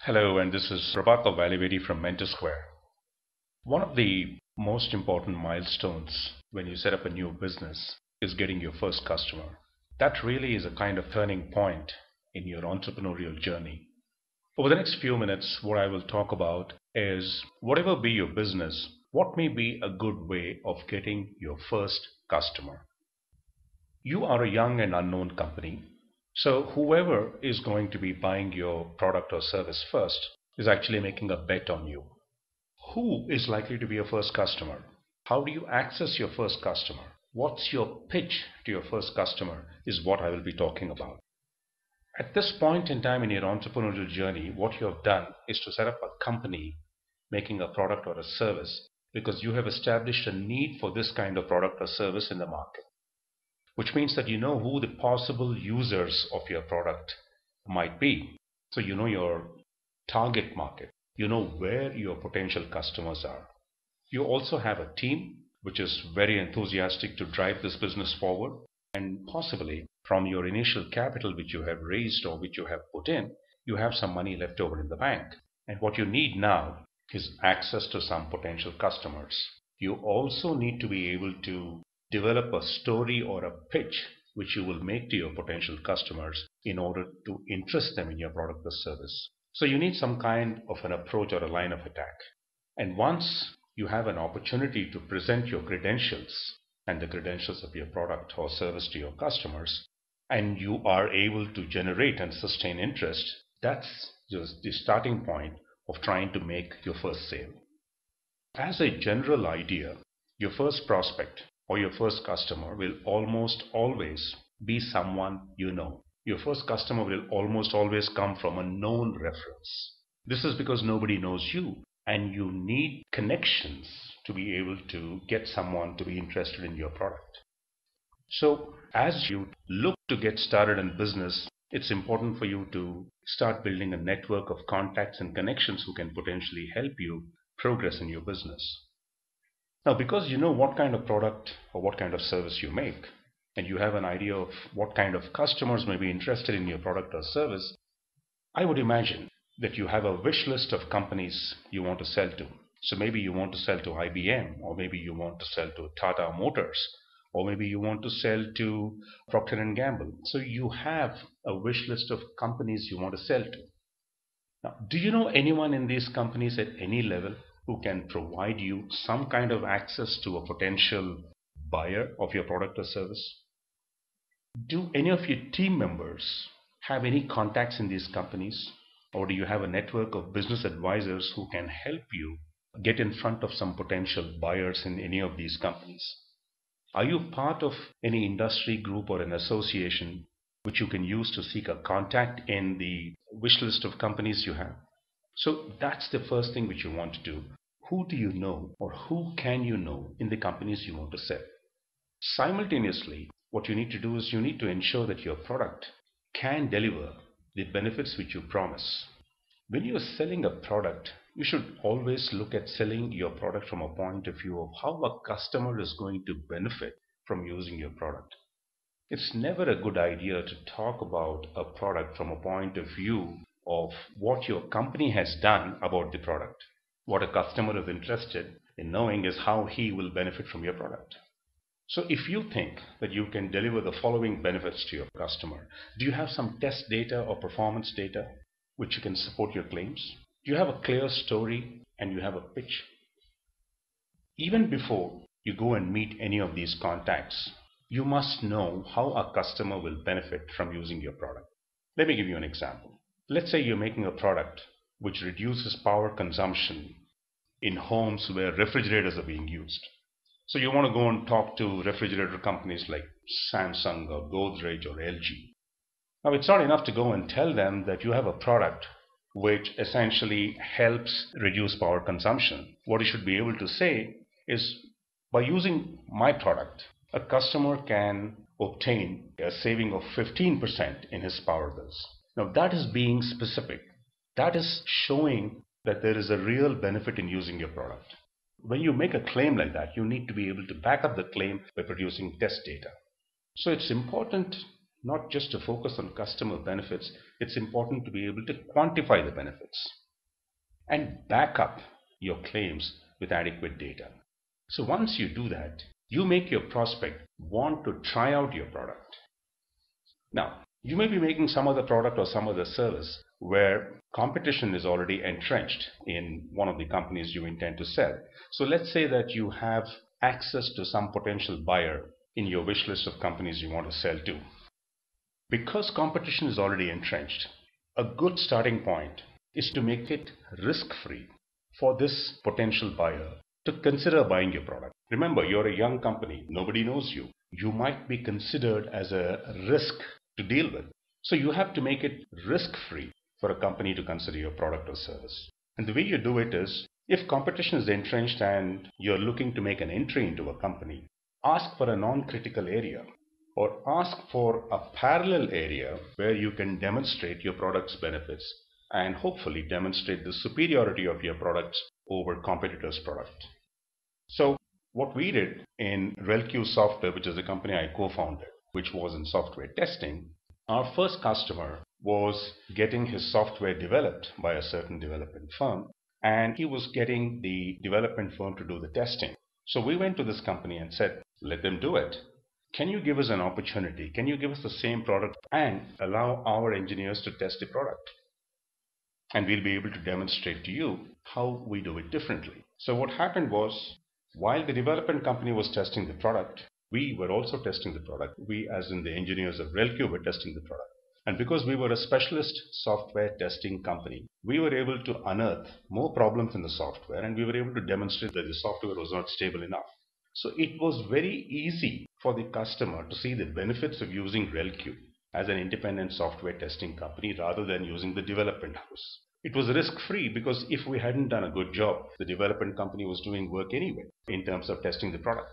Hello, and this is Prabhakar Valivati from MentorSquare. One of the most important milestones when you set up a new business is getting your first customer. That really is a kind of turning point in your entrepreneurial journey. Over the next few minutes, what I will talk about is whatever be your business, what may be a good way of getting your first customer. You are a young and unknown company, so whoever is going to be buying your product or service first is actually making a bet on you. Who is likely to be your first customer? How do you access your first customer? What's your pitch to your first customer is what I will be talking about. At this point in time in your entrepreneurial journey, what you have done is to set up a company making a product or a service because you have established a need for this kind of product or service in the market, which means that you know who the possible users of your product might be. So you know your target market, you know where your potential customers are. You also have a team which is very enthusiastic to drive this business forward, and possibly from your initial capital which you have raised or which you have put in, you have some money left over in the bank. And what you need now is access to some potential customers. You also need to be able to develop a story or a pitch which you will make to your potential customers in order to interest them in your product or service. So you need some kind of an approach or a line of attack. And once you have an opportunity to present your credentials and the credentials of your product or service to your customers, and you are able to generate and sustain interest, that's just the starting point of trying to make your first sale. As a general idea, your first prospect or your first customer will almost always be someone you know. Your first customer will almost always come from a known reference. This is because nobody knows you, and you need connections to be able to get someone to be interested in your product. So, as you look to get started in business, it's important for you to start building a network of contacts and connections who can potentially help you progress in your business. Now, because you know what kind of product or what kind of service you make, and you have an idea of what kind of customers may be interested in your product or service, I would imagine that you have a wish list of companies you want to sell to. So maybe you want to sell to IBM, or maybe you want to sell to Tata Motors, or maybe you want to sell to Procter and Gamble. So you have a wish list of companies you want to sell to. Now, do you know anyone in these companies at any level who can provide you some kind of access to a potential buyer of your product or service? Do any of your team members have any contacts in these companies? Or do you have a network of business advisors who can help you get in front of some potential buyers in any of these companies? Are you part of any industry group or an association which you can use to seek a contact in the wish list of companies you have? So that's the first thing which you want to do. Who do you know or who can you know in the companies you want to sell? Simultaneously, what you need to do is you need to ensure that your product can deliver the benefits which you promise. When you are selling a product, you should always look at selling your product from a point of view of how a customer is going to benefit from using your product. It's never a good idea to talk about a product from a point of view of what your company has done about the product. What a customer is interested in knowing is how he will benefit from your product. So if you think that you can deliver the following benefits to your customer, do you have some test data or performance data which you can support your claims? Do you have a clear story and you have a pitch? Even before you go and meet any of these contacts, you must know how a customer will benefit from using your product. Let me give you an example. Let's say you're making a product which reduces power consumption in homes where refrigerators are being used. So you want to go and talk to refrigerator companies like Samsung or Godrej or LG. Now, it's not enough to go and tell them that you have a product which essentially helps reduce power consumption. What you should be able to say is, by using my product, a customer can obtain a saving of 15% in his power bills. Now, that is being specific. That is showing that there is a real benefit in using your product. When you make a claim like that, you need to be able to back up the claim by producing test data. So it's important not just to focus on customer benefits, it's important to be able to quantify the benefits and back up your claims with adequate data. So once you do that, you make your prospect want to try out your product. Now, you may be making some other product or some other service where competition is already entrenched in one of the companies you intend to sell. So let's say that you have access to some potential buyer in your wish list of companies you want to sell to. Because competition is already entrenched, a good starting point is to make it risk-free for this potential buyer to consider buying your product. Remember, you're a young company, nobody knows you. You might be considered as a risk to deal with. So you have to make it risk-free for a company to consider your product or service. And the way you do it is, if competition is entrenched and you're looking to make an entry into a company, ask for a non-critical area or ask for a parallel area where you can demonstrate your product's benefits and hopefully demonstrate the superiority of your products over competitors' product. So what we did in RelQ Software, which is a company I co-founded, which was in software testing, our first customer was getting his software developed by a certain development firm, and he was getting the development firm to do the testing. So we went to this company and said, let them do it. Can you give us an opportunity? Can you give us the same product and allow our engineers to test the product? And we'll be able to demonstrate to you how we do it differently. So what happened was, while the development company was testing the product, we were also testing the product. We, as in the engineers of RelQ, were testing the product. And because we were a specialist software testing company, we were able to unearth more problems in the software, and we were able to demonstrate that the software was not stable enough. So it was very easy for the customer to see the benefits of using RelQ as an independent software testing company rather than using the development house. It was risk-free because if we hadn't done a good job, the development company was doing work anyway in terms of testing the product.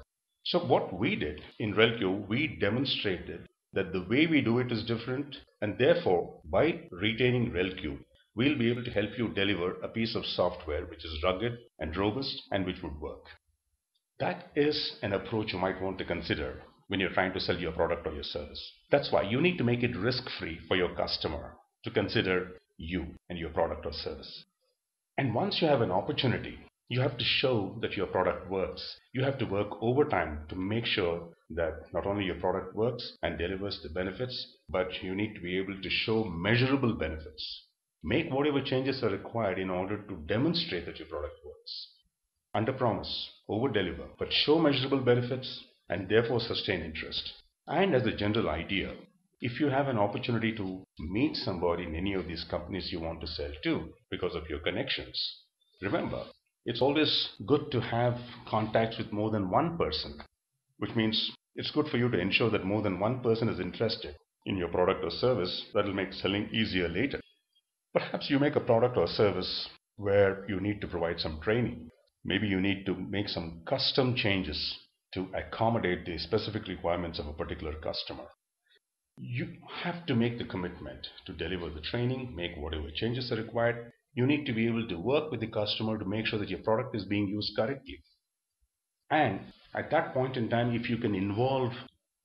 So what we did in RelQ, we demonstrated that the way we do it is different, and therefore by retaining RelQ, we'll be able to help you deliver a piece of software which is rugged and robust and which would work. That is an approach you might want to consider when you're trying to sell your product or your service. That's why you need to make it risk-free for your customer to consider you and your product or service. And once you have an opportunity, you have to show that your product works. You have to work overtime to make sure that not only your product works and delivers the benefits, but you need to be able to show measurable benefits. Make whatever changes are required in order to demonstrate that your product works. Under promise, over deliver, but show measurable benefits and therefore sustain interest. And as a general idea, if you have an opportunity to meet somebody in any of these companies you want to sell to because of your connections, remember, it's always good to have contacts with more than one person, which means it's good for you to ensure that more than one person is interested in your product or service. That will make selling easier later. Perhaps you make a product or service where you need to provide some training. Maybe you need to make some custom changes to accommodate the specific requirements of a particular customer. You have to make the commitment to deliver the training, make whatever changes are required. You need to be able to work with the customer to make sure that your product is being used correctly. And at that point in time, if you can involve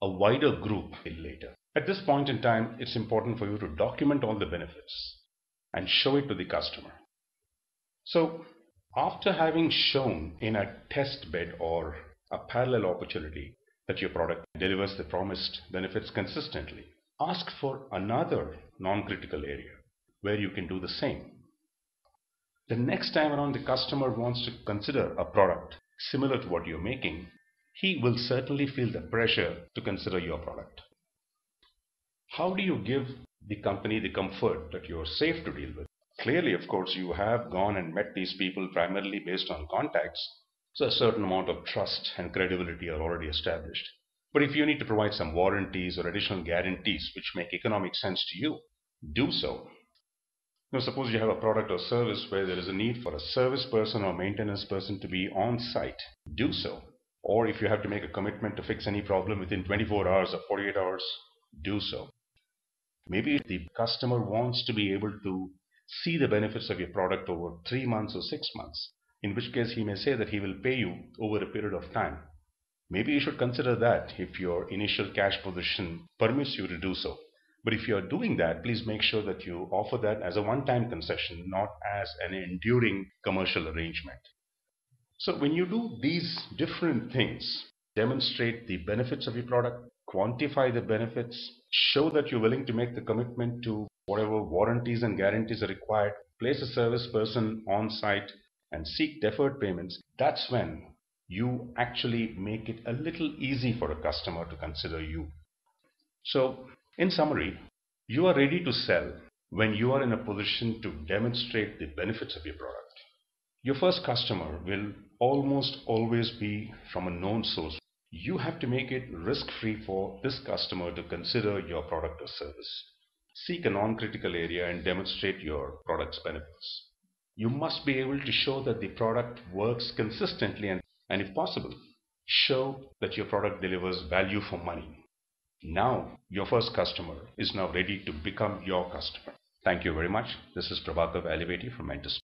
a wider group later. At this point in time, it's important for you to document all the benefits and show it to the customer. So after having shown in a test bed or a parallel opportunity that your product delivers the promised benefits consistently, ask for another non-critical area where you can do the same. The next time around the customer wants to consider a product similar to what you're making, he will certainly feel the pressure to consider your product. How do you give the company the comfort that you're safe to deal with? Clearly, of course, you have gone and met these people primarily based on contacts, so a certain amount of trust and credibility are already established. But if you need to provide some warranties or additional guarantees which make economic sense to you, do so. Now, suppose you have a product or service where there is a need for a service person or maintenance person to be on site, do so. Or if you have to make a commitment to fix any problem within 24 hours or 48 hours, do so. Maybe the customer wants to be able to see the benefits of your product over 3 months or 6 months, in which case he may say that he will pay you over a period of time. maybe you should consider that if your initial cash position permits you to do so. But if you're doing that, please make sure that you offer that as a one-time concession, not as an enduring commercial arrangement. So when you do these different things, demonstrate the benefits of your product, quantify the benefits, show that you're willing to make the commitment to whatever warranties and guarantees are required, place a service person on site, and seek deferred payments, that's when you actually make it a little easy for a customer to consider you. So, in summary, you are ready to sell when you are in a position to demonstrate the benefits of your product. Your first customer will almost always be from a known source. You have to make it risk-free for this customer to consider your product or service. Seek a non-critical area and demonstrate your product's benefits. You must be able to show that the product works consistently and if possible, show that your product delivers value for money. Now, your first customer is now ready to become your customer. Thank you very much. This is Prabhakar Valivati from MentorSquare.